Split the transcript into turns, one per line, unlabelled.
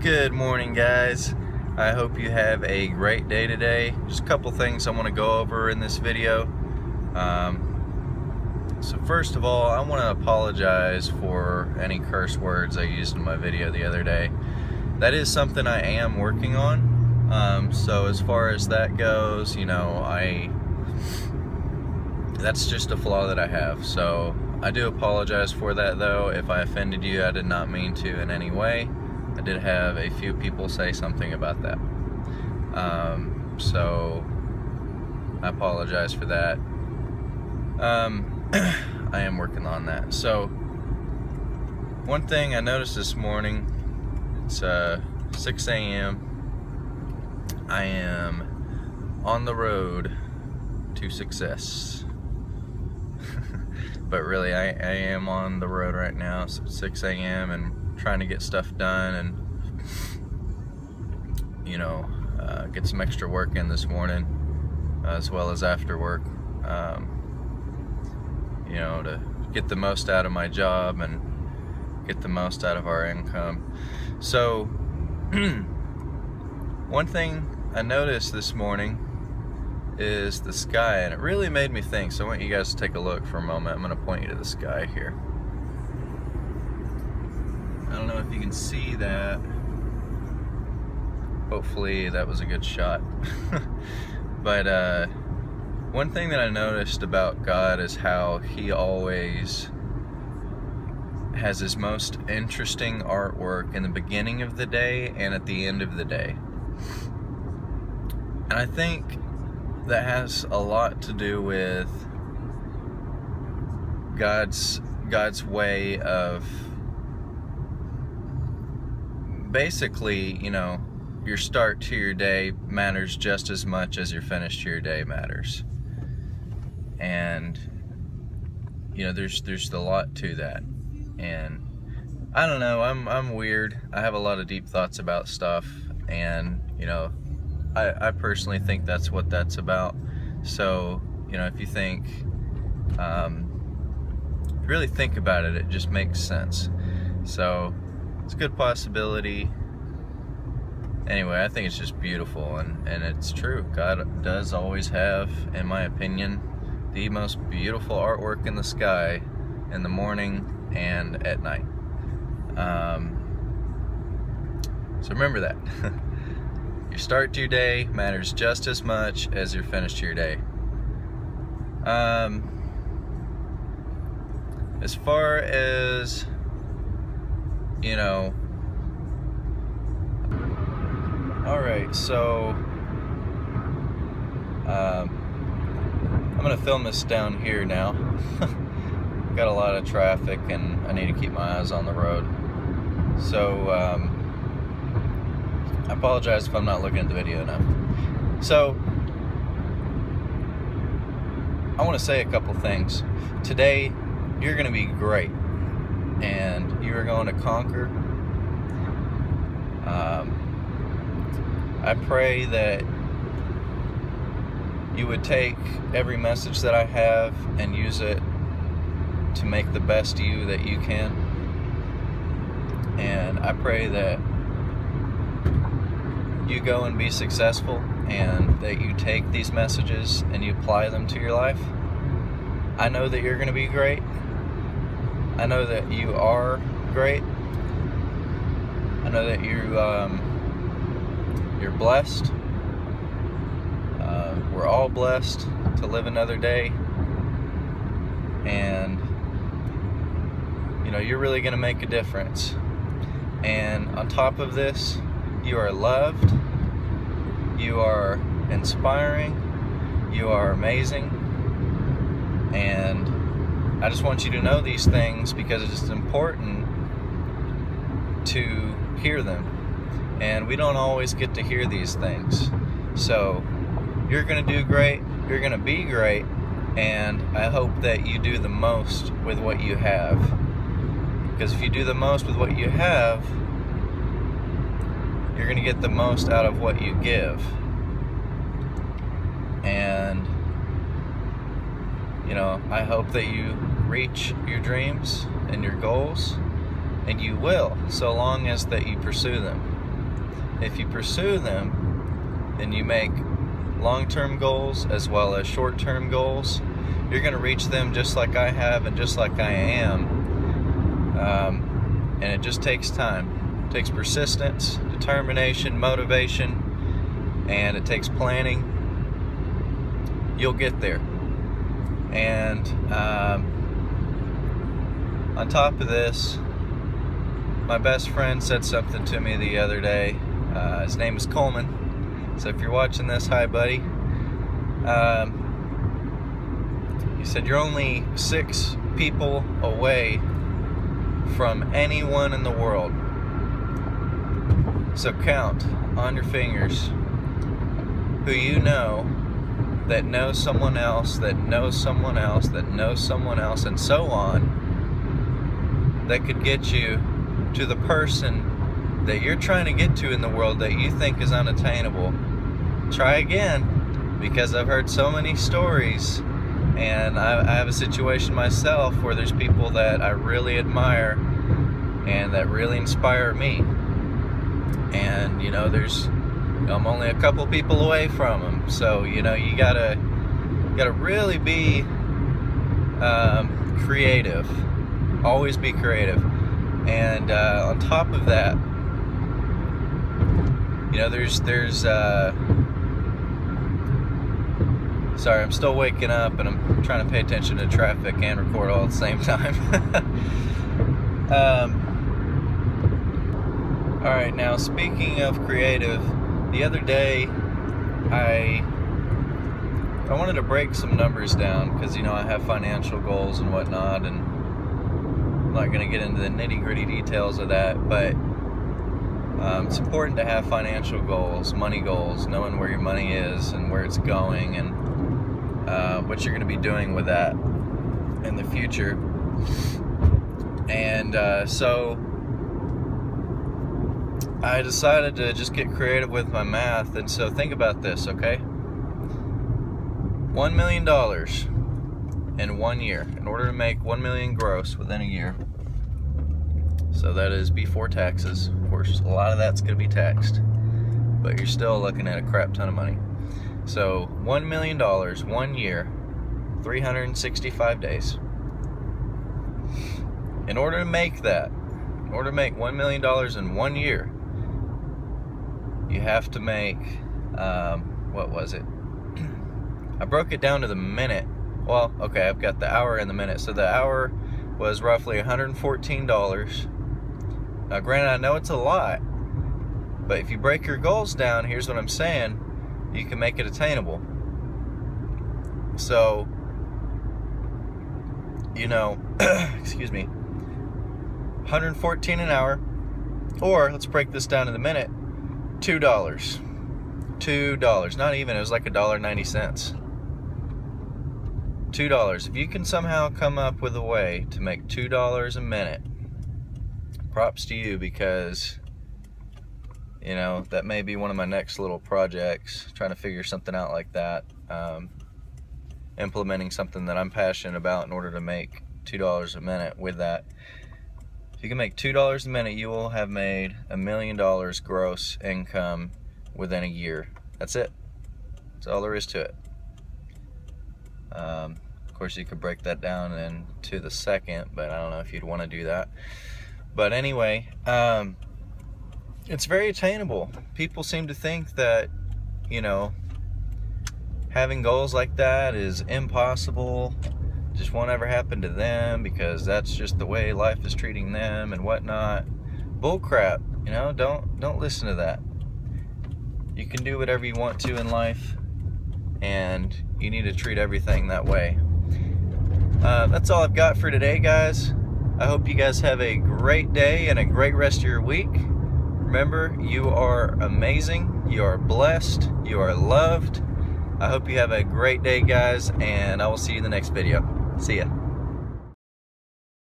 Good morning, guys. I hope you have a great day today. Just a couple things I want to go over in this video. So first of all, I want to apologize for any curse words I used in my video the other day. That is something I am working on. So as far as that goes, that's just a flaw that I have. So I do apologize for that, though. If I offended you, I did not mean to in any way. I did have a few people say something about that. So I apologize for that. I am working on that. So one thing I noticed this morning, it's 6 a.m. I am on the road to success. But really, I am on the road right now. So it's 6 a.m. and trying to get stuff done and get some extra work in this morning, as well as after work, to get the most out of my job and get the most out of our income. So one thing I noticed this morning is the sky, and it really made me think. So I want you guys to take a look for a moment. I'm going to point you to the sky here. I don't know if you can see that. Hopefully that was a good shot. But one thing that I noticed about God is how He always has His most interesting artwork in the beginning of the day and at the end of the day. And I think that has a lot to do with God's way of basically, your start to your day matters just as much as your finish to your day matters. And there's a lot to that. And I don't know, I'm weird. I have a lot of deep thoughts about stuff, and I personally think that's what that's about. So if you think really think about it, it just makes sense. So it's a good possibility. Anyway, I think it's just beautiful, and it's true. God does always have, in my opinion, the most beautiful artwork in the sky in the morning and at night. So remember that. Your start to your day matters just as much as your finish to your day. As far as alright, so I'm gonna film this down here now. Got a lot of traffic and I need to keep my eyes on the road. So I apologize if I'm not looking at the video enough. So I want to say a couple things. Today you're going to be great, and you are going to conquer. I pray that you would take every message that I have and use it to make the best you that you can. And I pray that you go and be successful, and that you take these messages and you apply them to your life. I know that you're going to be great. I know that you are great. I know that you're blessed. We're all blessed to live another day, and you're really going to make a difference. And on top of this, you are loved, you are inspiring, you are amazing, and I just want you to know these things because it's important to hear them, and we don't always get to hear these things. So you're going to do great, you're going to be great, and I hope that you do the most with what you have, because if you do the most with what you have, you're going to get the most out of what you give. And I hope that you reach your dreams and your goals, and you will, so long as that you pursue them. if you pursue them and you make long-term goals as well as short-term goals, you're going to reach them just like I have and just like I am. And it just takes time. It takes persistence, determination, motivation, and it takes planning. You'll get there. And on top of this, my best friend said something to me the other day. His name is Coleman. So if you're watching this, hi buddy. He said you're only 6 people away from anyone in the world. So count on your fingers who you know that knows someone else, that knows someone else, that knows someone else, and so on, that could get you to the person that you're trying to get to in the world that you think is unattainable. Try again, because I've heard so many stories, and I have a situation myself where there's people that I really admire and that really inspire me. And you know, I'm only a couple people away from them, so you know, you gotta really be creative. Always be creative. And on top of that, you know, there's sorry, I'm still waking up and I'm trying to pay attention to traffic and record all at the same time. Alright, now speaking of creative, the other day I wanted to break some numbers down because, you know, I have financial goals and whatnot, and I'm not going to get into the nitty-gritty details of that, but it's important to have financial goals, money goals, knowing where your money is and where it's going, and what you're going to be doing with that in the future. And so I decided to just get creative with my math. And so think about this, okay? $1 million in 1 year, in order to make $1 million gross within a year. So that is before taxes. Of course, a lot of that's going to be taxed, but you're still looking at a crap ton of money. So $1 million, 1 year, 365 days. In order to make that, in order to make $1 million in 1 year, you have to make, what was it? I broke it down to the minute. Well, okay, I've got the hour and the minute. So the hour was roughly $114. Now, granted, I know it's a lot, but if you break your goals down, here's what I'm saying, you can make it attainable. So, you know, excuse me, 114 an hour, or let's break this down to the minute, $2. Not even, it was like $1.90. $2. If you can somehow come up with a way to make $2 a minute, props to you, because you know, that may be one of my next little projects, trying to figure something out like that, implementing something that I'm passionate about in order to make $2 a minute with that. If you can make $2 a minute, you will have made $1 million gross income within a year. That's it. That's all there is to it. Of course, you could break that down into the second, but I don't know if you'd want to do that. But anyway, it's very attainable. People seem to think that, you know, having goals like that is impossible, just won't ever happen to them because that's just the way life is treating them and whatnot. Bullcrap, you know, don't listen to that. You can do whatever you want to in life, and you need to treat everything that way. That's all I've got for today, guys. I hope you guys have a great day and a great rest of your week. Remember, you are amazing, you are blessed, you are loved. I hope you have a great day, guys, and I will see you in the next video. See ya.